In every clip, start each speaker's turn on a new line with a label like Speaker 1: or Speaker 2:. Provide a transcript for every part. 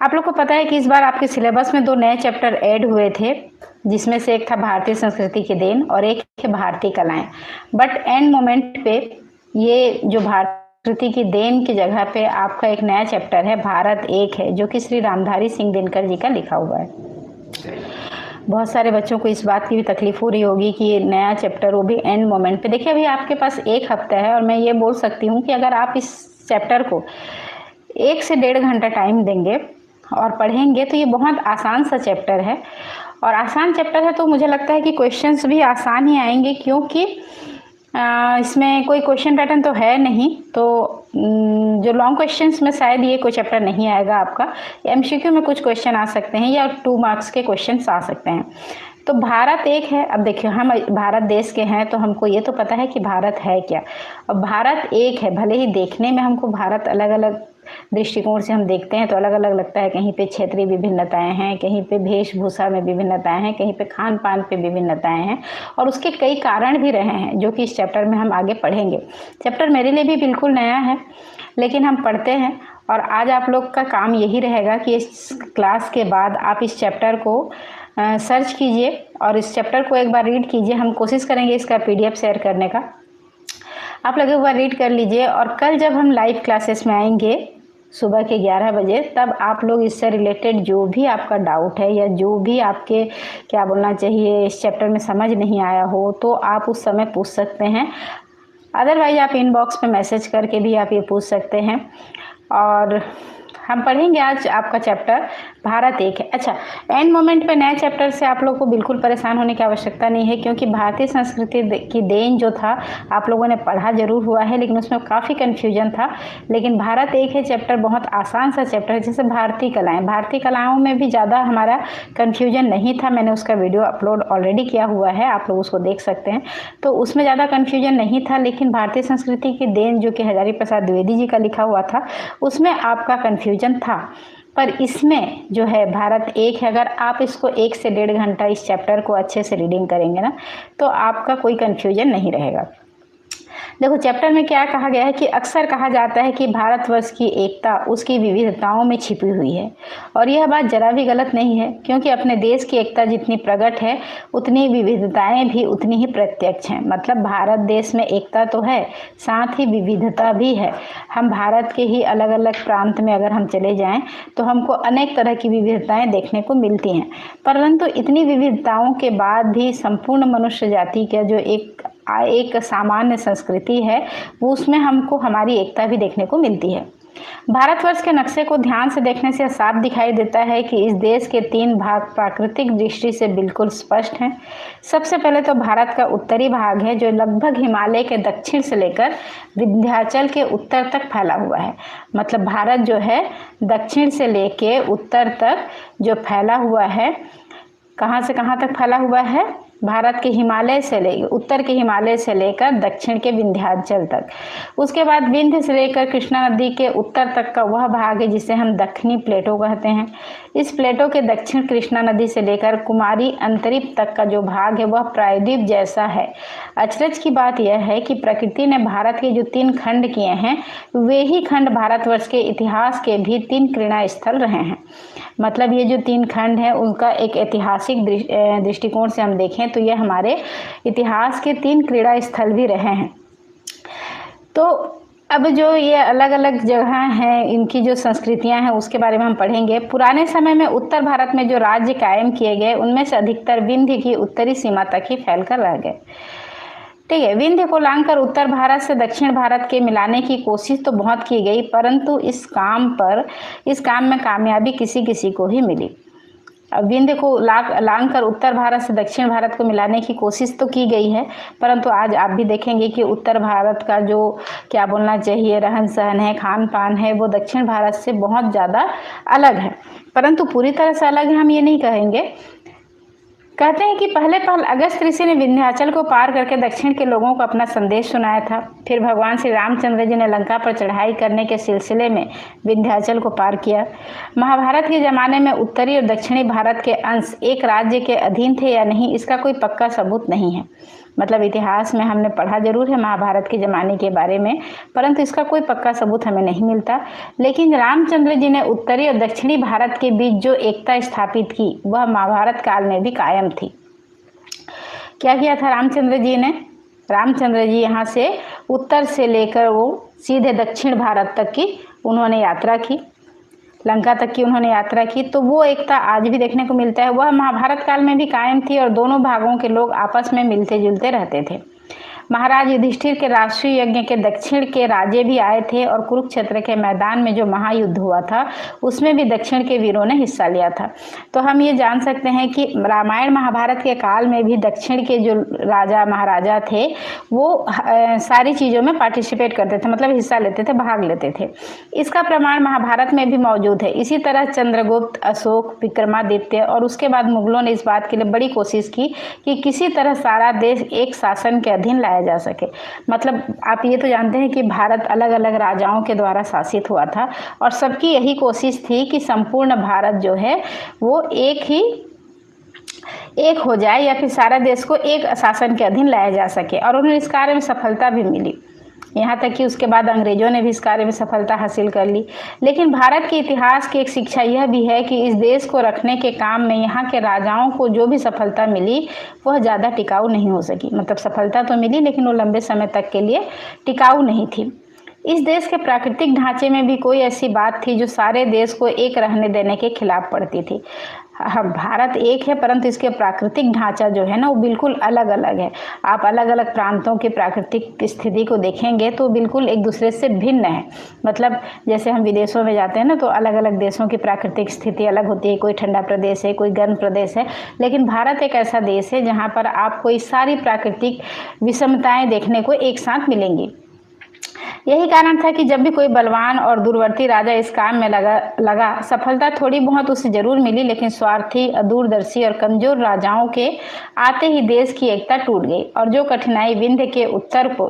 Speaker 1: आप लोग को पता है कि इस बार आपके सिलेबस में 2 नए चैप्टर ऐड हुए थे, जिसमें से एक था भारतीय संस्कृति की देन और एक है भारतीय कलाएं। बट एंड मोमेंट पे ये जो भारतीय की देन की जगह पे आपका एक नया चैप्टर है भारत एक है, जो कि श्री रामधारी सिंह दिनकर जी का लिखा हुआ है। बहुत सारे बच्चों को इस बात की भी तकलीफ हो रही होगी कि ये नया चैप्टर वो भी एंड मोमेंट पे। देखिए अभी आपके पास 1 हफ्ता है और मैं ये बोल सकती हूँ कि अगर आप इस चैप्टर को 1 से 1.5 घंटा टाइम देंगे और पढ़ेंगे तो ये बहुत आसान सा चैप्टर है। और आसान चैप्टर है तो मुझे लगता है कि क्वेश्चंस भी आसान ही आएंगे, क्योंकि इसमें कोई क्वेश्चन पैटर्न तो है नहीं। तो जो लॉन्ग क्वेश्चंस में शायद ये कोई चैप्टर नहीं आएगा आपका। एमसीक्यू में कुछ क्वेश्चन आ सकते हैं या 2 मार्क्स के क्वेश्चन आ सकते हैं। तो भारत एक है। अब देखिए हम भारत देश के हैं तो हमको ये तो पता है कि भारत है क्या। अब भारत एक है, भले ही देखने में हमको भारत अलग अलग दृष्टिकोण से हम देखते हैं तो अलग अलग लगता है। कहीं पे क्षेत्रीय विभिन्नताएं हैं, कहीं पे वेशभूषा में विभिन्नताएं हैं, कहीं पे खान पान पे विभिन्नताएं हैं, और उसके कई कारण भी रहे हैं जो कि इस चैप्टर में हम आगे पढ़ेंगे। चैप्टर मेरे लिए भी बिल्कुल नया है, लेकिन हम पढ़ते हैं। और आज आप लोग का काम यही रहेगा कि इस क्लास के बाद आप इस चैप्टर को सर्च कीजिए और इस चैप्टर को एक बार रीड कीजिए। हम कोशिश करेंगे इसका PDF शेयर करने का। आप लोग एक बार रीड कर लीजिए और कल जब हम लाइव क्लासेस में आएंगे सुबह के 11 बजे, तब आप लोग इससे रिलेटेड जो भी आपका डाउट है या जो भी आपके क्या बोलना चाहिए इस चैप्टर में समझ नहीं आया हो तो आप उस समय पूछ सकते हैं। अदरवाइज आप इनबॉक्स पे मैसेज करके भी आप ये पूछ सकते हैं। और हम पढ़ेंगे आज आपका चैप्टर भारत एक है। अच्छा, एंड मोमेंट पे नए चैप्टर से आप लोग को बिल्कुल परेशान होने की आवश्यकता नहीं है, क्योंकि भारतीय संस्कृति की देन जो था आप लोगों ने पढ़ा जरूर हुआ है, लेकिन उसमें काफ़ी कन्फ्यूजन था। लेकिन भारत एक है चैप्टर बहुत आसान सा चैप्टर है। जैसे भारतीय कलाओं में भी ज़्यादा हमारा कन्फ्यूजन नहीं था। मैंने उसका वीडियो अपलोड ऑलरेडी किया हुआ है, आप लोग उसको देख सकते हैं। तो उसमें ज़्यादा कन्फ्यूजन नहीं था, लेकिन भारतीय संस्कृति की देन जो कि हजारी प्रसाद द्विवेदी जी का लिखा हुआ था उसमें आपका कन्फ्यूजन था। पर इसमें जो है भारत एक है, अगर आप इसको 1 से 1.5 घंटा इस चैप्टर को अच्छे से रीडिंग करेंगे ना तो आपका कोई कन्फ्यूजन नहीं रहेगा। देखो चैप्टर में क्या कहा गया है कि अक्सर कहा जाता है कि भारतवर्ष की एकता उसकी विविधताओं में छिपी हुई है, और यह बात जरा भी गलत नहीं है, क्योंकि अपने देश की एकता जितनी प्रकट है उतनी विविधताएं भी उतनी ही प्रत्यक्ष हैं। मतलब भारत देश में एकता तो है, साथ ही विविधता भी है। हम भारत के ही अलग अलग प्रांत में अगर हम चले जाएं तो हमको अनेक तरह की विविधताएं देखने को मिलती हैं, परंतु इतनी विविधताओं के बाद भी संपूर्ण मनुष्य जाति का जो एक सामान्य संस्कृति है वो उसमें हमको हमारी एकता भी देखने को मिलती है। भारतवर्ष के नक्शे को ध्यान से देखने से साफ दिखाई देता है कि इस देश के 3 भाग प्राकृतिक दृष्टि से बिल्कुल स्पष्ट हैं। सबसे पहले तो भारत का उत्तरी भाग है जो लगभग हिमालय के दक्षिण से लेकर विंध्याचल के उत्तर तक फैला हुआ है। मतलब भारत जो है दक्षिण से लेके उत्तर तक जो फैला हुआ है, कहाँ से कहाँ तक फैला हुआ है, भारत के हिमालय से लेकर उत्तर के हिमालय से लेकर दक्षिण के विंध्याचल तक। उसके बाद विंध्य से लेकर कृष्णा नदी के उत्तर तक का वह भाग है जिसे हम दक्षिणी प्लेटो कहते हैं। इस प्लेटो के दक्षिण कृष्णा नदी से लेकर कुमारी अंतरिप तक का जो भाग है वह प्रायद्वीप जैसा है। अचरज की बात यह है कि प्रकृति ने भारत के जो 3 खंड किए हैं वे ही खंड भारतवर्ष के इतिहास के भी 3 क्रीड़ा स्थल रहे हैं। मतलब ये जो 3 खंड हैं उनका एक ऐतिहासिक दृष्टिकोण से हम देखें तो ये हमारे इतिहास के 3 क्रीड़ा स्थल भी रहे हैं। तो अब जो ये अलग अलग जगह हैं इनकी जो संस्कृतियां हैं उसके बारे में हम पढ़ेंगे। पुराने समय में उत्तर भारत में जो राज्य कायम किए गए उनमें से अधिकतर विंध्य की उत्तरी सीमा तक ही फैलकर रह गए। ठीक है, विंध्य को लांघकर उत्तर भारत से दक्षिण भारत के मिलाने की कोशिश तो बहुत की गई, परंतु इस काम में कामयाबी किसी किसी को ही मिली। विंध्य को लांघकर उत्तर भारत से दक्षिण भारत को मिलाने की कोशिश तो की गई है, परंतु आज आप भी देखेंगे कि उत्तर भारत का जो क्या बोलना चाहिए रहन सहन है, खान पान है, वो दक्षिण भारत से बहुत ज़्यादा अलग है। परंतु पूरी तरह से अलग है हम ये नहीं कहेंगे। कहते हैं कि पहले अगस्त ऋषि ने विंध्याचल को पार करके दक्षिण के लोगों को अपना संदेश सुनाया था। फिर भगवान श्री रामचंद्र जी ने लंका पर चढ़ाई करने के सिलसिले में विंध्याचल को पार किया। महाभारत के ज़माने में उत्तरी और दक्षिणी भारत के अंश एक राज्य के अधीन थे या नहीं इसका कोई पक्का सबूत नहीं है। मतलब इतिहास में हमने पढ़ा जरूर है महाभारत के ज़माने के बारे में, परंतु इसका कोई पक्का सबूत हमें नहीं मिलता। लेकिन रामचंद्र जी ने उत्तरी और दक्षिणी भारत के बीच जो एकता स्थापित की वह महाभारत काल में भी कायम थी। क्या किया था रामचंद्र जी ने? रामचंद्र जी यहाँ से उत्तर से लेकर वो सीधे दक्षिण भारत तक की उन्होंने यात्रा की, लंका तक की उन्होंने यात्रा की। तो वो एकता आज भी देखने को मिलता है, वह महाभारत काल में भी कायम थी और दोनों भागों के लोग आपस में मिलते जुलते रहते थे। महाराज युधिष्ठिर के राष्ट्रीय यज्ञ के दक्षिण के राजे भी आए थे और कुरुक्षेत्र के मैदान में जो महायुद्ध हुआ था उसमें भी दक्षिण के वीरों ने हिस्सा लिया था। तो हम ये जान सकते हैं कि रामायण महाभारत के काल में भी दक्षिण के जो राजा महाराजा थे वो सारी चीज़ों में पार्टिसिपेट करते थे, मतलब हिस्सा लेते थे, भाग लेते थे। इसका प्रमाण महाभारत में भी मौजूद है। इसी तरह चंद्रगुप्त, अशोक, विक्रमादित्य और उसके बाद मुगलों ने इस बात के लिए बड़ी कोशिश की कि किसी तरह सारा देश एक शासन के अधीन लाया जा सके। मतलब आप ये तो जानते हैं कि भारत अलग अलग राजाओं के द्वारा शासित हुआ था और सबकी यही कोशिश थी कि संपूर्ण भारत जो है वो एक हो जाए या फिर सारा देश को एक शासन के अधीन लाया जा सके, और उन्हें इस कार्य में सफलता भी मिली। यहाँ तक कि उसके बाद अंग्रेजों ने भी इस कार्य में सफलता हासिल कर ली। लेकिन भारत के इतिहास की एक शिक्षा यह भी है कि इस देश को रखने के काम में यहाँ के राजाओं को जो भी सफलता मिली वह ज़्यादा टिकाऊ नहीं हो सकी। मतलब सफलता तो मिली लेकिन वो लंबे समय तक के लिए टिकाऊ नहीं थी। इस देश के प्राकृतिक ढांचे में भी कोई ऐसी बात थी जो सारे देश को एक रहने देने के खिलाफ पड़ती थी। हाँ, भारत एक है परंतु इसके प्राकृतिक ढांचा जो है ना वो बिल्कुल अलग अलग है। आप अलग अलग प्रांतों की प्राकृतिक स्थिति को देखेंगे तो बिल्कुल एक दूसरे से भिन्न है। मतलब जैसे हम विदेशों में जाते हैं ना तो अलग अलग देशों की प्राकृतिक स्थिति अलग होती है, कोई ठंडा प्रदेश है, कोई गर्म प्रदेश है, लेकिन भारत एक ऐसा देश है जहाँ पर आपको ये सारी प्राकृतिक विषमताएं देखने को एक साथ मिलेंगी। यही कारण था कि जब भी कोई बलवान और दूरवर्ती राजा इस काम में लगा सफलता थोड़ी बहुत उसे जरूर मिली, लेकिन स्वार्थी, दूरदर्शी और कमजोर राजाओं के आते ही देश की एकता टूट गई और जो कठिनाई विंध्य के उत्तर को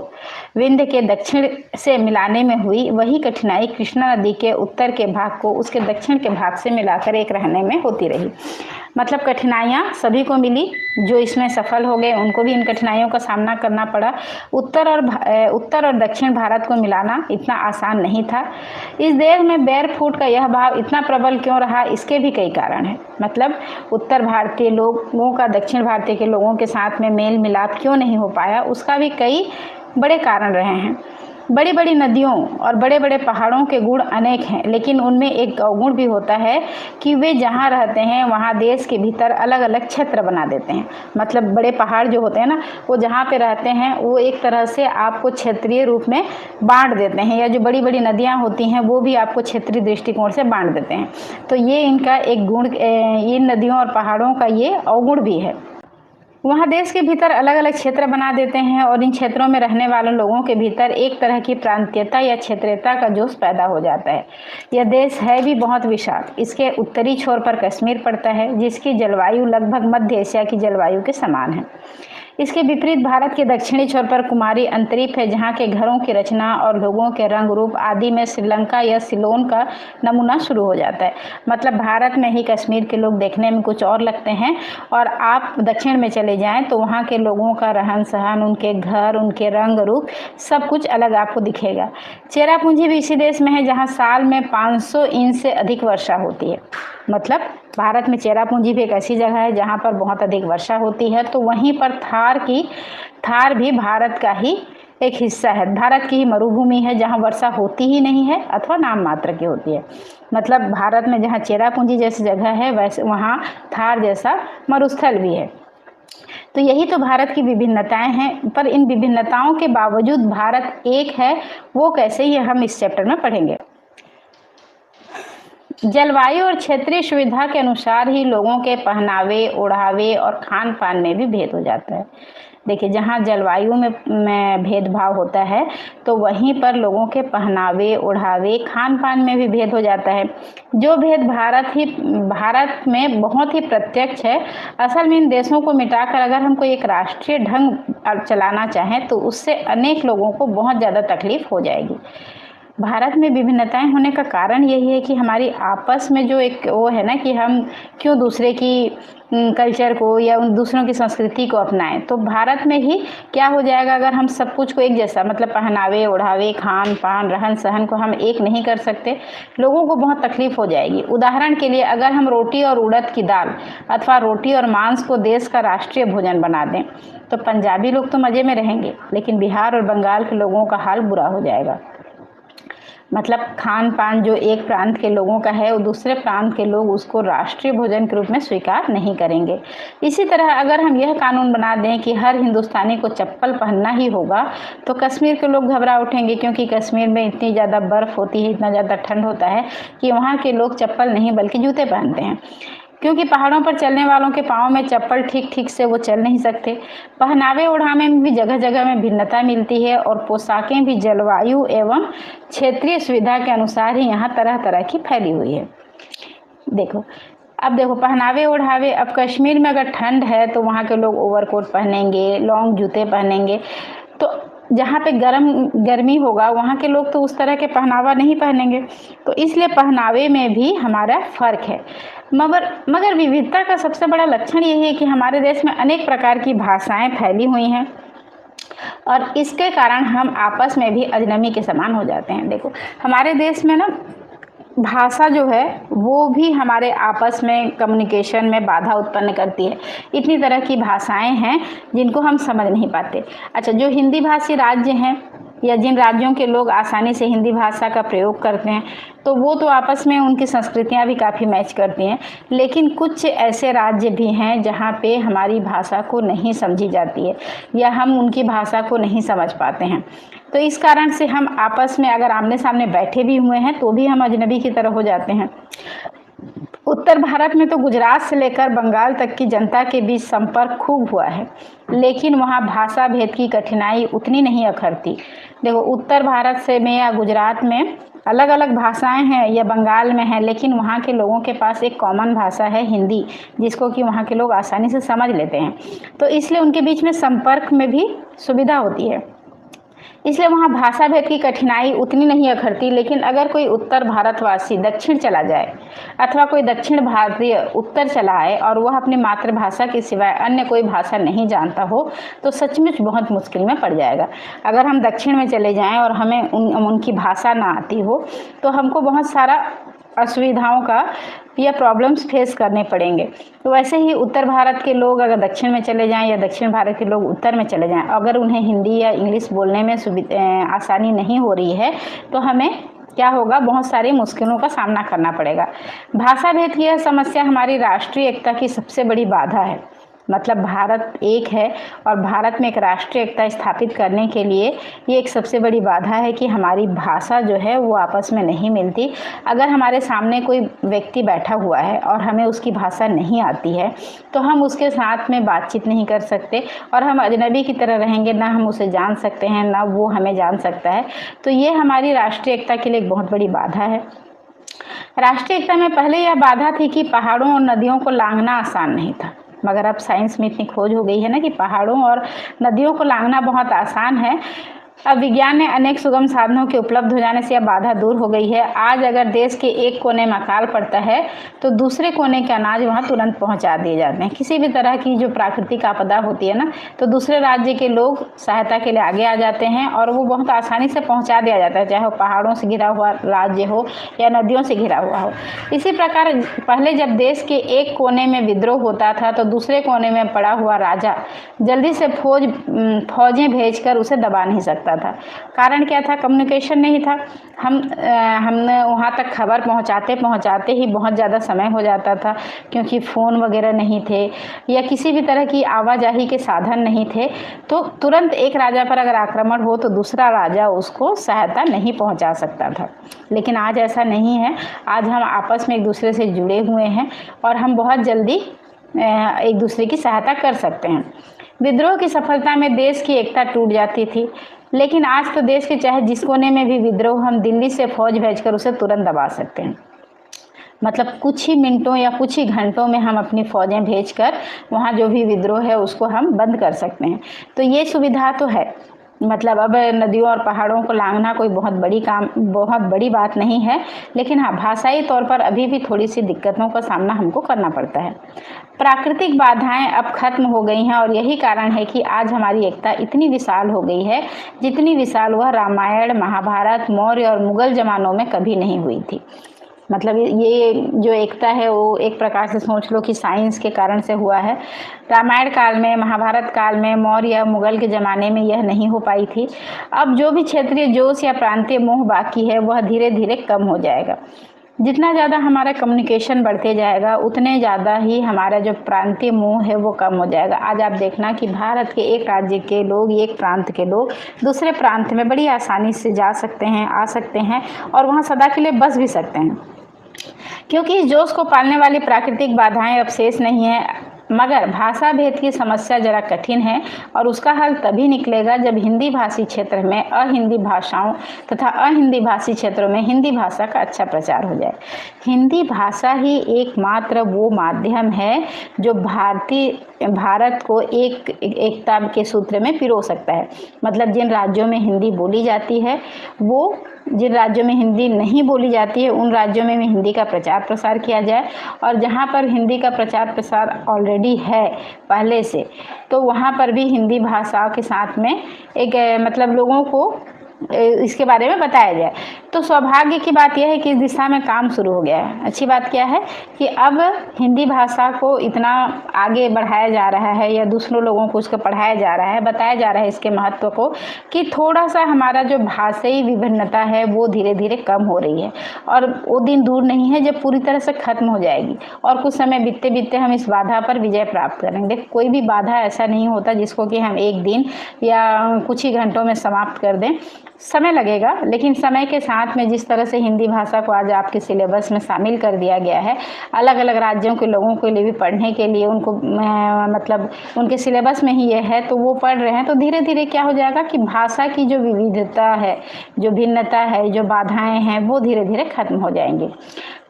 Speaker 1: विंध्य के दक्षिण से मिलाने में हुई वही कठिनाई कृष्णा नदी के उत्तर के भाग को उसके दक्षिण के भाग से मिलाकर एक रहने में होती रही। मतलब कठिनाइयाँ सभी को मिली, जो इसमें सफल हो गए उनको भी इन कठिनाइयों का सामना करना पड़ा। उत्तर और दक्षिण भारत को मिलाना इतना आसान नहीं था। इस देश में बैर फूट का यह भाव इतना प्रबल क्यों रहा, इसके भी कई कारण हैं। मतलब उत्तर भारतीय लोगों का दक्षिण भारतीय के लोगों के साथ में मेल मिलाप क्यों नहीं हो पाया, उसका भी कई बड़े कारण रहे हैं। बड़ी बड़ी नदियों और बड़े बड़े पहाड़ों के गुण अनेक हैं, लेकिन उनमें एक अवगुण भी होता है कि वे जहाँ रहते हैं वहाँ देश के भीतर अलग अलग क्षेत्र बना देते हैं। मतलब बड़े पहाड़ जो होते हैं ना वो जहाँ पे रहते हैं वो एक तरह से आपको क्षेत्रीय रूप में बांट देते हैं, या जो बड़ी बड़ी नदियाँ होती हैं वो भी आपको क्षेत्रीय दृष्टिकोण से बांट देते हैं। तो ये इनका एक गुण, इन नदियों और पहाड़ों का ये अवगुण भी है। वहाँ देश के भीतर अलग अलग क्षेत्र बना देते हैं और इन क्षेत्रों में रहने वाले लोगों के भीतर एक तरह की प्रांतीयता या क्षेत्रीयता का जोश पैदा हो जाता है। यह देश है भी बहुत विशाल। इसके उत्तरी छोर पर कश्मीर पड़ता है जिसकी जलवायु लगभग मध्य एशिया की जलवायु के समान है। इसके विपरीत भारत के दक्षिणी छोर पर कुमारी अंतरीप है जहाँ के घरों की रचना और लोगों के रंग रूप आदि में श्रीलंका या सिलोन का नमूना शुरू हो जाता है। मतलब भारत में ही कश्मीर के लोग देखने में कुछ और लगते हैं और आप दक्षिण में चले जाएं तो वहाँ के लोगों का रहन सहन, उनके घर, उनके रंग रूप सब कुछ अलग आपको दिखेगा। चेरापूंजी भी इसी देश में है जहाँ साल में 500 इंच से अधिक वर्षा होती है। मतलब भारत में चेरापूंजी भी एक ऐसी जगह है जहाँ पर बहुत अधिक वर्षा होती है। तो वहीं पर थार भी भारत का ही एक हिस्सा है। भारत की ही मरुभूमि है जहाँ वर्षा होती ही नहीं है अथवा नाम मात्र की होती है। मतलब भारत में जहाँ चेरापूंजी जैसी जगह है वैसे वहाँ थार जैसा मरुस्थल भी है। तो यही तो भारत की विभिन्नताएं हैं, पर इन विभिन्नताओं के बावजूद भारत एक है। वो कैसे, ये हम इस चैप्टर में पढ़ेंगे। जलवायु और क्षेत्रीय सुविधा के अनुसार ही लोगों के पहनावे, ओढ़ावे और खान पान में भी भेद हो जाता है। देखिए, जहाँ जलवायु में भेदभाव होता है तो वहीं पर लोगों के पहनावे, ओढ़ावे, खान पान में भी भेद हो जाता है। जो भेद भारत में बहुत ही प्रत्यक्ष है। असल में इन देशों को मिटाकर अगर हम कोई एक राष्ट्रीय ढंग चलाना चाहें तो उससे अनेक लोगों को बहुत ज़्यादा तकलीफ हो जाएगी। भारत में विभिन्नताएं होने का कारण यही है कि हमारी आपस में जो एक वो है ना कि हम क्यों दूसरे की कल्चर को या उन दूसरों की संस्कृति को अपनाएं। तो भारत में ही क्या हो जाएगा अगर हम सब कुछ को एक जैसा मतलब पहनावे ओढ़ावे खान पान रहन सहन को हम एक नहीं कर सकते, लोगों को बहुत तकलीफ हो जाएगी। उदाहरण के लिए अगर हम रोटी और उड़द की दाल अथवा रोटी और मांस को देश का राष्ट्रीय भोजन बना दें तो पंजाबी लोग तो मज़े में रहेंगे, लेकिन बिहार और बंगाल के लोगों का हाल बुरा हो जाएगा। मतलब खान पान जो एक प्रांत के लोगों का है वो दूसरे प्रांत के लोग उसको राष्ट्रीय भोजन के रूप में स्वीकार नहीं करेंगे। इसी तरह अगर हम यह कानून बना दें कि हर हिंदुस्तानी को चप्पल पहनना ही होगा तो कश्मीर के लोग घबरा उठेंगे, क्योंकि कश्मीर में इतनी ज़्यादा बर्फ़ होती है, इतना ज़्यादा ठंड होता है कि वहाँ के लोग चप्पल नहीं बल्कि जूते पहनते हैं, क्योंकि पहाड़ों पर चलने वालों के पाँव में चप्पल ठीक से वो चल नहीं सकते। पहनावे ओढ़ावे में भी जगह जगह में भिन्नता मिलती है और पोशाकें भी जलवायु एवं क्षेत्रीय सुविधा के अनुसार ही यहाँ तरह तरह की फैली हुई है। अब देखो पहनावे ओढ़ावे, अब कश्मीर में अगर ठंड है तो वहाँ के लोग ओवरकोट पहनेंगे, लॉन्ग जूते पहनेंगे। तो जहाँ पे गर्मी होगा वहाँ के लोग तो उस तरह के पहनावा नहीं पहनेंगे। तो इसलिए पहनावे में भी हमारा फ़र्क है। मगर विविधता का सबसे बड़ा लक्षण यही है कि हमारे देश में अनेक प्रकार की भाषाएं फैली हुई हैं और इसके कारण हम आपस में भी अजनबी के समान हो जाते हैं। देखो हमारे देश में ना भाषा जो है वो भी हमारे आपस में कम्युनिकेशन में बाधा उत्पन्न करती है। इतनी तरह की भाषाएं हैं जिनको हम समझ नहीं पाते। अच्छा, जो हिंदी भाषी राज्य हैं या जिन राज्यों के लोग आसानी से हिंदी भाषा का प्रयोग करते हैं तो वो तो आपस में उनकी संस्कृतियां भी काफ़ी मैच करती हैं, लेकिन कुछ ऐसे राज्य भी हैं जहाँ पे हमारी भाषा को नहीं समझी जाती है या हम उनकी भाषा को नहीं समझ पाते हैं। तो इस कारण से हम आपस में अगर आमने सामने बैठे भी हुए हैं तो भी हम अजनबी की तरह हो जाते हैं। उत्तर भारत में तो गुजरात से लेकर बंगाल तक की जनता के बीच संपर्क खूब हुआ है, लेकिन वहाँ भाषा भेद की कठिनाई उतनी नहीं अखरती। देखो उत्तर भारत से में या गुजरात में अलग अलग भाषाएं हैं या बंगाल में हैं, लेकिन वहाँ के लोगों के पास एक कॉमन भाषा है हिंदी, जिसको कि वहाँ के लोग आसानी से समझ लेते हैं। तो इसलिए उनके बीच में संपर्क में भी सुविधा होती है, इसलिए वहाँ भाषा भेद की कठिनाई उतनी नहीं अखरती। लेकिन अगर कोई उत्तर भारतवासी दक्षिण चला जाए अथवा कोई दक्षिण भारतीय उत्तर चला आए और वह अपनी मातृभाषा के सिवाय अन्य कोई भाषा नहीं जानता हो तो सचमुच बहुत मुश्किल में पड़ जाएगा। अगर हम दक्षिण में चले जाएं और हमें उनकी भाषा ना आती हो तो हमको बहुत सारा असुविधाओं का या प्रॉब्लम्स फेस करने पड़ेंगे। तो वैसे ही उत्तर भारत के लोग अगर दक्षिण में चले जाएं या दक्षिण भारत के लोग उत्तर में चले जाएं, अगर उन्हें हिंदी या इंग्लिश बोलने में आसानी नहीं हो रही है तो हमें क्या होगा, बहुत सारी मुश्किलों का सामना करना पड़ेगा। भाषा भेद की यह समस्या हमारी राष्ट्रीय एकता की सबसे बड़ी बाधा है। मतलब भारत एक है और भारत में एक राष्ट्रीय एकता स्थापित करने के लिए ये एक सबसे बड़ी बाधा है कि हमारी भाषा जो है वो आपस में नहीं मिलती। अगर हमारे सामने कोई व्यक्ति बैठा हुआ है और हमें उसकी भाषा नहीं आती है तो हम उसके साथ में बातचीत नहीं कर सकते और हम अजनबी की तरह रहेंगे, ना हम उसे जान सकते हैं ना वो हमें जान सकता है। तो ये हमारी राष्ट्रीय एकता के लिए एक बहुत बड़ी बाधा है। राष्ट्रीय एकता में पहले यह बाधा थी कि पहाड़ों और नदियों को लांघना आसान नहीं था, मगर अब साइंस में इतनी खोज हो गई है ना कि पहाड़ों और नदियों को लांघना बहुत आसान है। अब विज्ञान ने अनेक सुगम साधनों के उपलब्ध हो जाने से यह बाधा दूर हो गई है। आज अगर देश के एक कोने में अकाल पड़ता है तो दूसरे कोने के अनाज वहां तुरंत पहुंचा दिए जाते हैं। किसी भी तरह की जो प्राकृतिक आपदा होती है ना तो दूसरे राज्य के लोग सहायता के लिए आगे आ जाते हैं और वो बहुत आसानी से पहुंचा दिया जाता है, चाहे वो पहाड़ों से घिरा हुआ राज्य हो या नदियों से घिरा हुआ हो। इसी प्रकार पहले जब देश के एक कोने में विद्रोह होता था तो दूसरे कोने में पड़ा हुआ राजा जल्दी से फौजें भेजकर उसे दबा नहीं सकता था। कारण क्या था? कम्युनिकेशन नहीं था। हमने वहाँ तक खबर पहुँचाते ही बहुत ज़्यादा समय हो जाता था, क्योंकि फ़ोन वगैरह नहीं थे या किसी भी तरह की आवाजाही के साधन नहीं थे। तो तुरंत एक राजा पर अगर आक्रमण हो तो दूसरा राजा उसको सहायता नहीं पहुँचा सकता था। लेकिन आज ऐसा नहीं है। आज हम आपस में एक दूसरे से जुड़े हुए हैं और हम बहुत जल्दी एक दूसरे की सहायता कर सकते हैं। विद्रोह की सफलता में देश की एकता टूट जाती थी, लेकिन आज तो देश के चाहे जिस कोने में भी विद्रोह, हम दिल्ली से फौज भेजकर उसे तुरंत दबा सकते हैं। मतलब कुछ ही मिनटों या कुछ ही घंटों में हम अपनी फौजें भेजकर वहाँ जो भी विद्रोह है उसको हम बंद कर सकते हैं। तो ये सुविधा तो है। मतलब अब नदियों और पहाड़ों को लांघना कोई बहुत बड़ी बात नहीं है, लेकिन हाँ, भाषाई तौर पर अभी भी थोड़ी सी दिक्कतों का सामना हमको करना पड़ता है। प्राकृतिक बाधाएं अब खत्म हो गई हैं और यही कारण है कि आज हमारी एकता इतनी विशाल हो गई है जितनी विशाल वह रामायण, महाभारत, मौर्य और मुगल जमानों में कभी नहीं हुई थी। मतलब ये जो एकता है वो एक प्रकार से सोच लो कि साइंस के कारण से हुआ है। रामायण काल में, महाभारत काल में, मौर्य या मुगल के ज़माने में यह नहीं हो पाई थी। अब जो भी क्षेत्रीय जोश या प्रांतीय मोह बाकी है वह धीरे धीरे कम हो जाएगा। जितना ज़्यादा हमारा कम्युनिकेशन बढ़ते जाएगा उतने ज़्यादा ही हमारा जो प्रांतीय मोह है वो कम हो जाएगा। आज आप देखना कि भारत के एक राज्य के लोग, एक प्रांत के लोग दूसरे प्रांत में बड़ी आसानी से जा सकते हैं, आ सकते हैं और वहाँ सदा के लिए बस भी सकते हैं, क्योंकि इस जोश को पालने वाली प्राकृतिक बाधाएं अब शेष नहीं है। मगर भाषा भेद की समस्या जरा कठिन है और उसका हल तभी निकलेगा जब हिंदी भाषी क्षेत्र में अहिंदी भाषाओं तथा अहिंदी भाषी क्षेत्रों में हिंदी भाषा का अच्छा प्रचार हो जाए। हिंदी भाषा ही एकमात्र वो माध्यम है जो भारत को एकता के सूत्र में पिरो सकता है। मतलब जिन राज्यों में हिंदी बोली जाती है वो, जिन राज्यों में हिंदी नहीं बोली जाती है उन राज्यों में भी हिंदी का प्रचार प्रसार किया जाए, और जहाँ पर हिंदी का प्रचार प्रसार ऑलरेडी है पहले से, तो वहाँ पर भी हिंदी भाषा के साथ में एक मतलब लोगों को इसके बारे में बताया जाए। तो सौभाग्य की बात यह है कि इस दिशा में काम शुरू हो गया है। अच्छी बात क्या है कि अब हिंदी भाषा को इतना आगे बढ़ाया जा रहा है या दूसरों लोगों को उसको पढ़ाया जा रहा है, बताया जा रहा है इसके महत्व को, कि थोड़ा सा हमारा जो भाषाई विभिन्नता है वो धीरे धीरे कम हो रही है और वो दिन दूर नहीं है जब पूरी तरह से खत्म हो जाएगी और कुछ समय बीतते बीतते हम इस बाधा पर विजय प्राप्त करेंगे। कोई भी बाधा ऐसा नहीं होता जिसको कि हम एक दिन या कुछ ही घंटों में समाप्त कर दें। समय लगेगा, लेकिन समय के साथ में जिस तरह से हिंदी भाषा को आज आपके सिलेबस में शामिल कर दिया गया है, अलग अलग राज्यों के लोगों के लिए भी पढ़ने के लिए उनको मतलब उनके सिलेबस में ही ये है तो वो पढ़ रहे हैं, तो धीरे धीरे क्या हो जाएगा कि भाषा की जो विविधता है, जो भिन्नता है, जो बाधाएं हैं वो धीरे धीरे खत्म हो जाएंगी।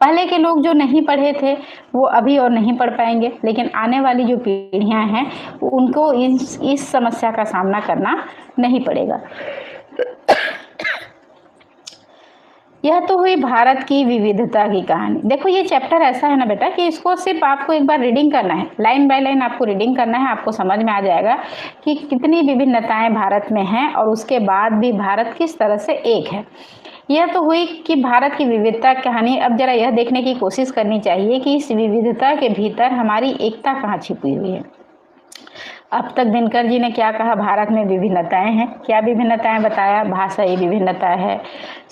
Speaker 1: पहले के लोग जो नहीं पढ़े थे वो अभी और नहीं पढ़ पाएंगे, लेकिन आने वाली जो पीढ़ियां हैं उनको इस समस्या का सामना करना नहीं पड़ेगा। यह तो हुई भारत की विविधता की कहानी। देखो ये चैप्टर ऐसा है ना बेटा कि इसको सिर्फ आपको एक बार रीडिंग करना है, लाइन बाय लाइन आपको रीडिंग करना है, आपको समझ में आ जाएगा कि कितनी विभिन्नताएं भारत में हैं और उसके बाद भी भारत किस तरह से एक है। यह तो हुई कि भारत की विविधता की कहानी। अब जरा यह देखने की कोशिश करनी चाहिए कि इस विविधता के भीतर हमारी एकता कहाँ छिपी हुई है। अब तक दिनकर जी ने क्या कहा, भारत में विभिन्नताएं हैं। क्या विभिन्नताएं बताया? भाषाई विभिन्नता है,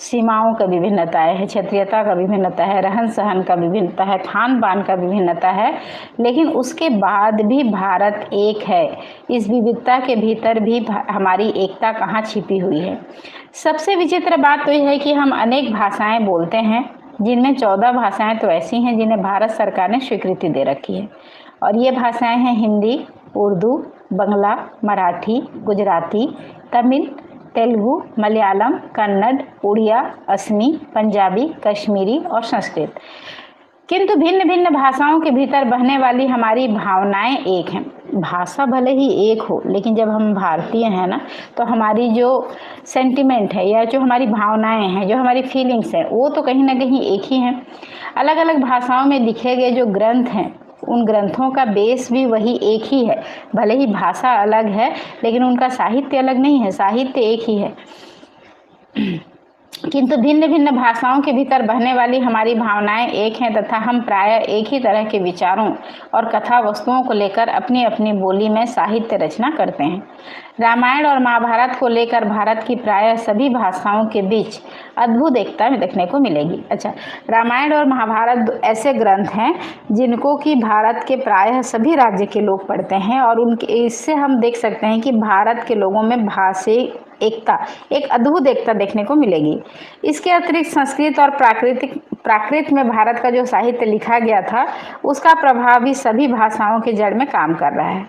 Speaker 1: सीमाओं का विभिन्नता है, क्षेत्रीयता का विभिन्नता है, रहन सहन का विभिन्नता है, खान पान का विभिन्नता है, लेकिन उसके बाद भी भारत एक है। इस विविधता के भीतर भी हमारी एकता कहाँ छिपी हुई है। सबसे विचित्र बात तो यह है कि हम अनेक भाषाएं बोलते हैं, जिनमें 14 भाषाएं तो ऐसी हैं जिन्हें भारत सरकार ने स्वीकृति दे रखी है, और ये भाषाएं हैं हिंदी, उर्दू, बंगला, मराठी, गुजराती, तमिल, तेलुगु, मलयालम, कन्नड़, उड़िया, असमी, पंजाबी, कश्मीरी और संस्कृत। किंतु भिन्न भिन्न भाषाओं के भीतर बहने वाली हमारी भावनाएं एक हैं। भाषा भले ही एक हो, लेकिन जब हम भारतीय हैं ना, तो हमारी जो सेंटिमेंट है या जो हमारी भावनाएं हैं, जो हमारी फीलिंग्स हैं, वो तो कहीं ना कहीं एक ही हैं। अलग अलग भाषाओं में लिखे गए जो ग्रंथ हैं, उन ग्रंथों का बेस भी वही एक ही है। भले ही भाषा अलग है, लेकिन उनका साहित्य अलग नहीं है, साहित्य एक ही है। किंतु भिन्न भिन्न भाषाओं के भीतर बहने वाली हमारी भावनाएं एक हैं तथा हम प्रायः एक ही तरह के विचारों और कथा वस्तुओं को लेकर अपनी अपनी बोली में साहित्य रचना करते हैं। रामायण और महाभारत को लेकर भारत की प्रायः सभी भाषाओं के बीच अद्भुत एकता में देखने को मिलेगी। अच्छा, रामायण और महाभारत ऐसे ग्रंथ हैं जिनको कि भारत के प्रायः सभी राज्य के लोग पढ़ते हैं, और उनके इससे हम देख सकते हैं कि भारत के लोगों में भाषाई एकता, एक अद्भुत एकता देखने को मिलेगी। इसके अतिरिक्त संस्कृत और प्राकृत में भारत का जो साहित्य लिखा गया था, उसका प्रभाव भी सभी भाषाओं के जड़ में काम कर रहा है।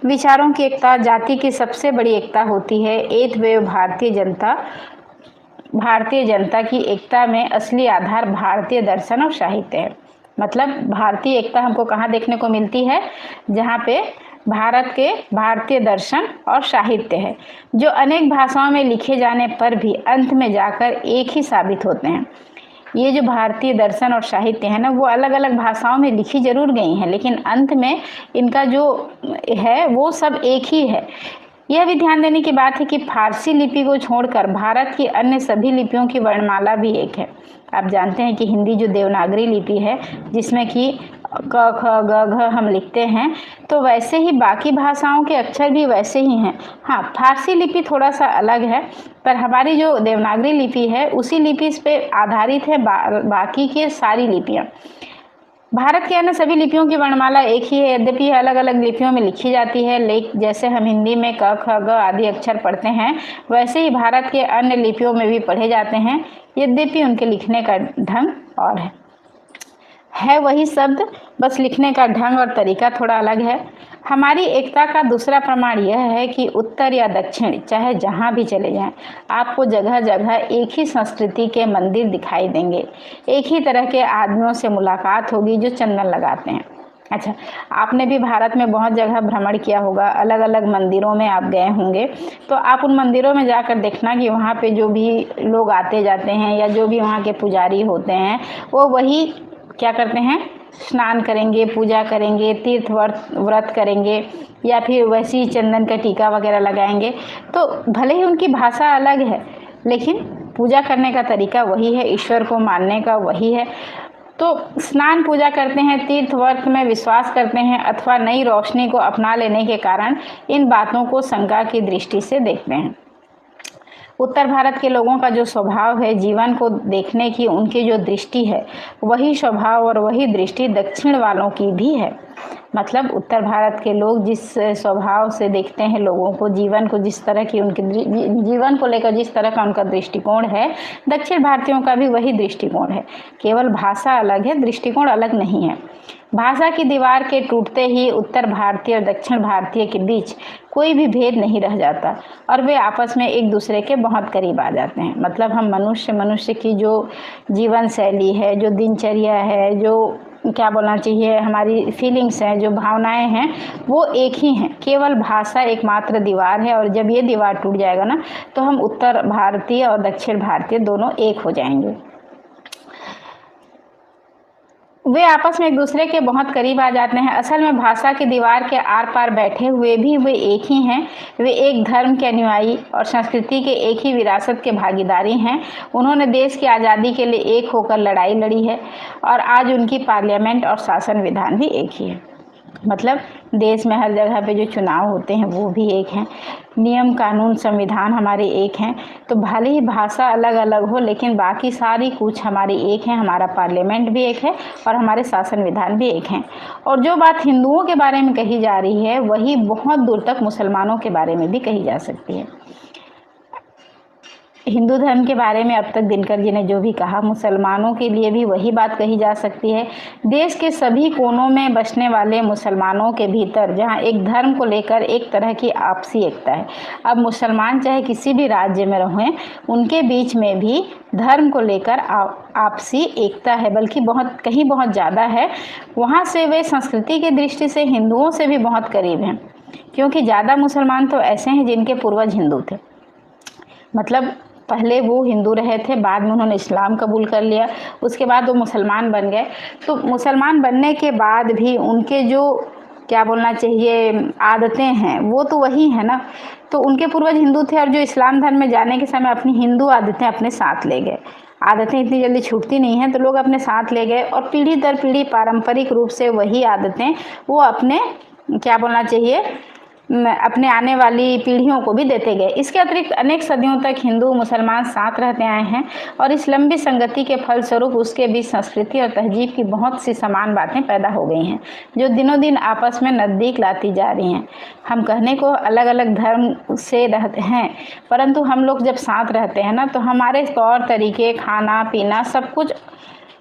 Speaker 1: विचारों की एकता जाति की सबसे बड़ी एकता होती है। एतद्वेव भारतीय जनता की एकता में असली आधार भारतीय दर्शन और साहित्य है। मतलब भारतीय एकता हमको कहाँ देखने को मिलती है? जहाँ पे भारत के भारतीय दर्शन और साहित्य है, जो अनेक भाषाओं में लिखे जाने पर भी अंत में जाकर एक ही साबित होते हैं। ये जो भारतीय दर्शन और साहित्य है ना, वो अलग अलग भाषाओं में लिखी जरूर गई हैं, लेकिन अंत में इनका जो है वो सब एक ही है। यह भी ध्यान देने की बात है कि फारसी लिपि को छोड़कर भारत की अन्य सभी लिपियों की वर्णमाला भी एक है। आप जानते हैं कि हिंदी जो देवनागरी लिपि है, जिसमें कि क ख ग घ हम लिखते हैं, तो वैसे ही बाकी भाषाओं के अक्षर भी वैसे ही हैं। हाँ, फारसी लिपि थोड़ा सा अलग है, पर हमारी जो देवनागरी लिपि है उसी लिपि पे आधारित है बाकी की सारी लिपियाँ। भारत के अन्य सभी लिपियों की वर्णमाला एक ही है, यद्यपि अलग अलग लिपियों में लिखी जाती है। जैसे हम हिंदी में क ख ग आदि अक्षर पढ़ते हैं, वैसे ही भारत के अन्य लिपियों में भी पढ़े जाते हैं, यद्यपि उनके लिखने का ढंग और है वही शब्द, बस लिखने का ढंग और तरीका थोड़ा अलग है। हमारी एकता का दूसरा प्रमाण यह है कि उत्तर या दक्षिण चाहे जहाँ भी चले जाएं, आपको जगह जगह एक ही संस्कृति के मंदिर दिखाई देंगे, एक ही तरह के आदमियों से मुलाकात होगी जो चंदन लगाते हैं। अच्छा, आपने भी भारत में बहुत जगह भ्रमण किया होगा, अलग अलग मंदिरों में आप गए होंगे, तो आप उन मंदिरों में जाकर देखना कि वहाँ पे जो भी लोग आते जाते हैं या जो भी वहाँ के पुजारी होते हैं, वो वही क्या करते हैं, स्नान करेंगे, पूजा करेंगे, तीर्थ व्रत करेंगे, या फिर वैसे ही चंदन का टीका वगैरह लगाएंगे। तो भले ही उनकी भाषा अलग है, लेकिन पूजा करने का तरीका वही है, ईश्वर को मानने का वही है। तो स्नान पूजा करते हैं, तीर्थ व्रत में विश्वास करते हैं, अथवा नई रोशनी को अपना लेने के कारण इन बातों को शंका की दृष्टि से देखते हैं। उत्तर भारत के लोगों का जो स्वभाव है जीवन को देखने की, उनकी जो दृष्टि है, वही स्वभाव और वही दृष्टि दक्षिण वालों की भी है। मतलब उत्तर भारत के लोग जिस स्वभाव से देखते हैं लोगों को, जीवन को, जिस तरह की उनकी जीवन को लेकर जिस तरह का उनका दृष्टिकोण है, दक्षिण भारतीयों का भी वही दृष्टिकोण है। केवल भाषा अलग है, दृष्टिकोण अलग नहीं है। भाषा की दीवार के टूटते ही उत्तर भारतीय और दक्षिण भारतीय के बीच कोई भी भेद नहीं रह जाता और वे आपस में एक दूसरे के बहुत करीब आ जाते हैं। मतलब हम मनुष्य की जो जीवन शैली है, जो दिनचर्या है, जो क्या बोलना चाहिए, हमारी फीलिंग्स हैं, जो भावनाएं हैं, वो एक ही हैं। केवल भाषा एकमात्र दीवार है, और जब ये दीवार टूट जाएगा ना, तो हम उत्तर भारतीय और दक्षिण भारतीय दोनों एक हो जाएंगे। वे आपस में एक दूसरे के बहुत करीब आ जाते हैं। असल में भाषा की दीवार के आर पार बैठे हुए भी वे एक ही हैं। वे एक धर्म के अनुयायी और संस्कृति के एक ही विरासत के भागीदारी हैं। उन्होंने देश की आज़ादी के लिए एक होकर लड़ाई लड़ी है, और आज उनकी पार्लियामेंट और शासन विधान भी एक ही है। मतलब देश में हर जगह पे जो चुनाव होते हैं वो भी एक हैं, नियम कानून संविधान हमारे एक हैं। तो भले ही भाषा अलग अलग हो, लेकिन बाकी सारी कुछ हमारी एक है। हमारा पार्लियामेंट भी एक है और हमारे शासन विधान भी एक हैं। और जो बात हिंदुओं के बारे में कही जा रही है, वही बहुत दूर तक मुसलमानों के बारे में भी कही जा सकती है। हिंदू धर्म के बारे में अब तक दिनकर जी ने जो भी कहा, मुसलमानों के लिए भी वही बात कही जा सकती है। देश के सभी कोनों में बसने वाले मुसलमानों के भीतर जहां एक धर्म को लेकर एक तरह की आपसी एकता है। अब मुसलमान चाहे किसी भी राज्य में रहें, उनके बीच में भी धर्म को लेकर आपसी एकता है, बल्कि बहुत ज़्यादा है। वहाँ से वे संस्कृति की दृष्टि से हिंदुओं से भी बहुत करीब हैं, क्योंकि ज़्यादा मुसलमान तो ऐसे हैं जिनके पूर्वज हिंदू थे। मतलब पहले वो हिंदू रहे थे, बाद में उन्होंने इस्लाम कबूल कर लिया, उसके बाद वो मुसलमान बन गए। तो मुसलमान बनने के बाद भी उनके जो क्या बोलना चाहिए आदतें हैं, वो तो वही है ना। तो उनके पूर्वज हिंदू थे, और जो इस्लाम धर्म में जाने के समय अपनी हिंदू आदतें अपने साथ ले गए। आदतें इतनी जल्दी छूटती नहीं हैं, तो लोग अपने साथ ले गए, और पीढ़ी दर पीढ़ी पारंपरिक रूप से वही आदतें वो अपने क्या बोलना चाहिए अपने आने वाली पीढ़ियों को भी देते गए। इसके अतिरिक्त अनेक सदियों तक हिंदू मुसलमान साथ रहते आए हैं, और इस लंबी संगति के फलस्वरूप उसके बीच संस्कृति और तहजीब की बहुत सी समान बातें पैदा हो गई हैं, जो दिनों दिन आपस में नज़दीक लाती जा रही हैं। हम कहने को अलग अलग धर्म से रहते हैं, परंतु हम लोग जब साथ रहते हैं ना, तो हमारे तौर तरीके, खाना पीना सब कुछ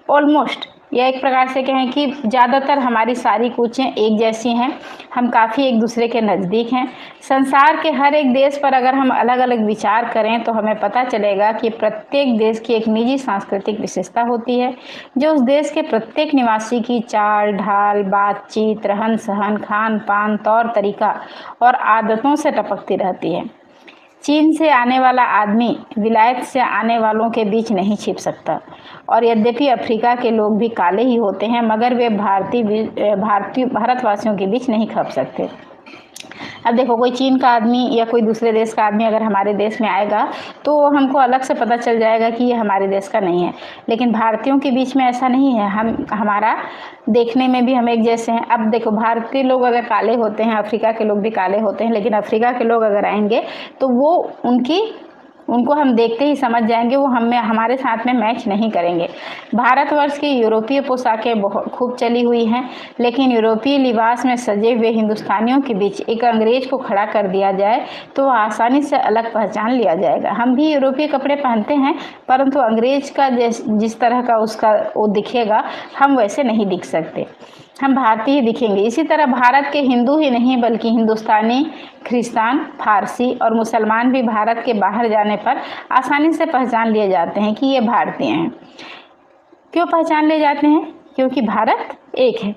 Speaker 1: ऑलमोस्ट या एक प्रकार से कहें कि ज़्यादातर हमारी सारी कूचें एक जैसी हैं, हम काफ़ी एक दूसरे के नज़दीक हैं। संसार के हर एक देश पर अगर हम अलग अलग विचार करें तो हमें पता चलेगा कि प्रत्येक देश की एक निजी सांस्कृतिक विशेषता होती है, जो उस देश के प्रत्येक निवासी की चाल ढाल, बातचीत, रहन सहन, खान पान, तौर तरीका और आदतों से टपकती रहती है। चीन से आने वाला आदमी विलायत से आने वालों के बीच नहीं छिप सकता, और यद्यपि अफ्रीका के लोग भी काले ही होते हैं, मगर वे भारतवासियों के बीच नहीं खप सकते। अब देखो, कोई चीन का आदमी या कोई दूसरे देश का आदमी अगर हमारे देश में आएगा तो हमको अलग से पता चल जाएगा कि ये हमारे देश का नहीं है, लेकिन भारतीयों के बीच में ऐसा नहीं है। हमारा देखने में भी हम एक जैसे हैं। अब देखो, भारतीय लोग अगर काले होते हैं, अफ्रीका के लोग भी काले होते हैं, लेकिन अफ्रीका के लोग अगर आएंगे तो वो उनको हम देखते ही समझ जाएंगे, वो हमारे साथ में मैच नहीं करेंगे। भारतवर्ष की यूरोपीय पोशाकें बहुत खूब चली हुई हैं, लेकिन यूरोपीय लिबास में सजे हुए हिंदुस्तानियों के बीच एक अंग्रेज को खड़ा कर दिया जाए तो आसानी से अलग पहचान लिया जाएगा। हम भी यूरोपीय कपड़े पहनते हैं, परंतु अंग्रेज का जिस तरह का उसका वो दिखेगा, हम वैसे नहीं दिख सकते, हम भारतीय ही दिखेंगे। इसी तरह भारत के हिंदू ही नहीं बल्कि हिंदुस्तानी, ख्रिस्तान, फारसी और मुसलमान भी भारत के बाहर जाने पर आसानी से पहचान लिए जाते हैं कि ये भारतीय हैं। क्यों पहचान लिए जाते हैं? क्योंकि भारत एक है,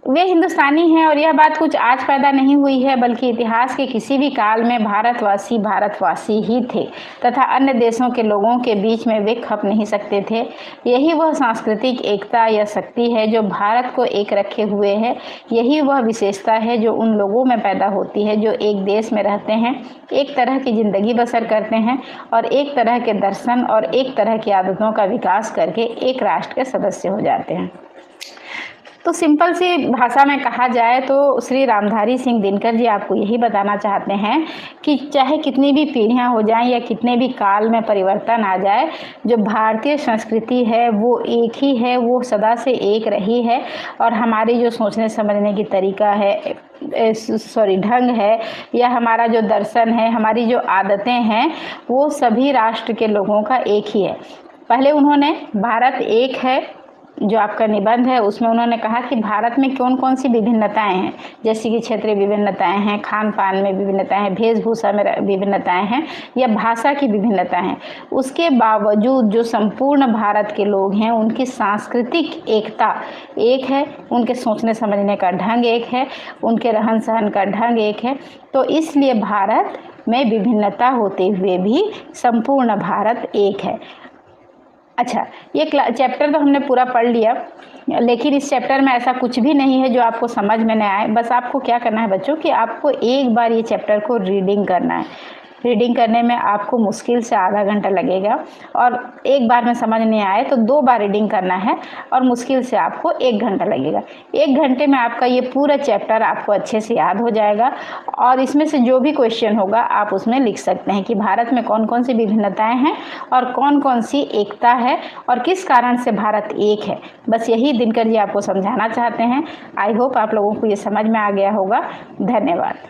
Speaker 1: वे हिंदुस्तानी हैं। और यह बात कुछ आज पैदा नहीं हुई है, बल्कि इतिहास के किसी भी काल में भारतवासी ही थे तथा अन्य देशों के लोगों के बीच में वे खप नहीं सकते थे। यही वह सांस्कृतिक एकता या शक्ति है जो भारत को एक रखे हुए है। यही वह विशेषता है जो उन लोगों में पैदा होती है जो एक देश में रहते हैं, एक तरह की ज़िंदगी बसर करते हैं और एक तरह के दर्शन और एक तरह की आदतों का विकास करके एक राष्ट्र के सदस्य हो जाते हैं। तो सिंपल सी भाषा में कहा जाए तो श्री रामधारी सिंह दिनकर जी आपको यही बताना चाहते हैं कि चाहे कितनी भी पीढ़ियां हो जाएं या कितने भी काल में परिवर्तन आ जाए, जो भारतीय संस्कृति है वो एक ही है, वो सदा से एक रही है। और हमारी जो सोचने समझने की तरीका है, ढंग है, या हमारा जो दर्शन है, हमारी जो आदतें हैं, वो सभी राष्ट्र के लोगों का एक ही है। पहले उन्होंने भारत एक है जो आपका निबंध है उसमें उन्होंने कहा कि भारत में कौन कौन सी विभिन्नताएं हैं, जैसे कि क्षेत्रीय विभिन्नताएं हैं, खान पान में विभिन्नताएं हैं, वेशभूषा में विभिन्नताएं हैं, या भाषा की विभिन्नताएं हैं। उसके बावजूद जो संपूर्ण भारत के लोग हैं उनकी सांस्कृतिक एकता एक है, उनके सोचने समझने का ढंग एक है, उनके रहन सहन का ढंग एक है। तो इसलिए भारत में विभिन्नता होते हुए भी संपूर्ण भारत एक है। अच्छा, ये चैप्टर तो हमने पूरा पढ़ लिया, लेकिन इस चैप्टर में ऐसा कुछ भी नहीं है जो आपको समझ में नहीं आए। बस आपको क्या करना है बच्चों कि आपको एक बार ये चैप्टर को रीडिंग करना है। रीडिंग करने में आपको मुश्किल से आधा घंटा लगेगा, और एक बार में समझ नहीं आए तो 2 बार रीडिंग करना है और मुश्किल से आपको 1 घंटा लगेगा। 1 घंटे में आपका ये पूरा चैप्टर आपको अच्छे से याद हो जाएगा, और इसमें से जो भी क्वेश्चन होगा आप उसमें लिख सकते हैं कि भारत में कौन कौन सी विभिन्नताएं हैं और कौन कौन सी एकता है और किस कारण से भारत एक है। बस यही दिनकर जी आपको समझाना चाहते हैं। आई होप आप लोगों को ये समझ में आ गया होगा। धन्यवाद।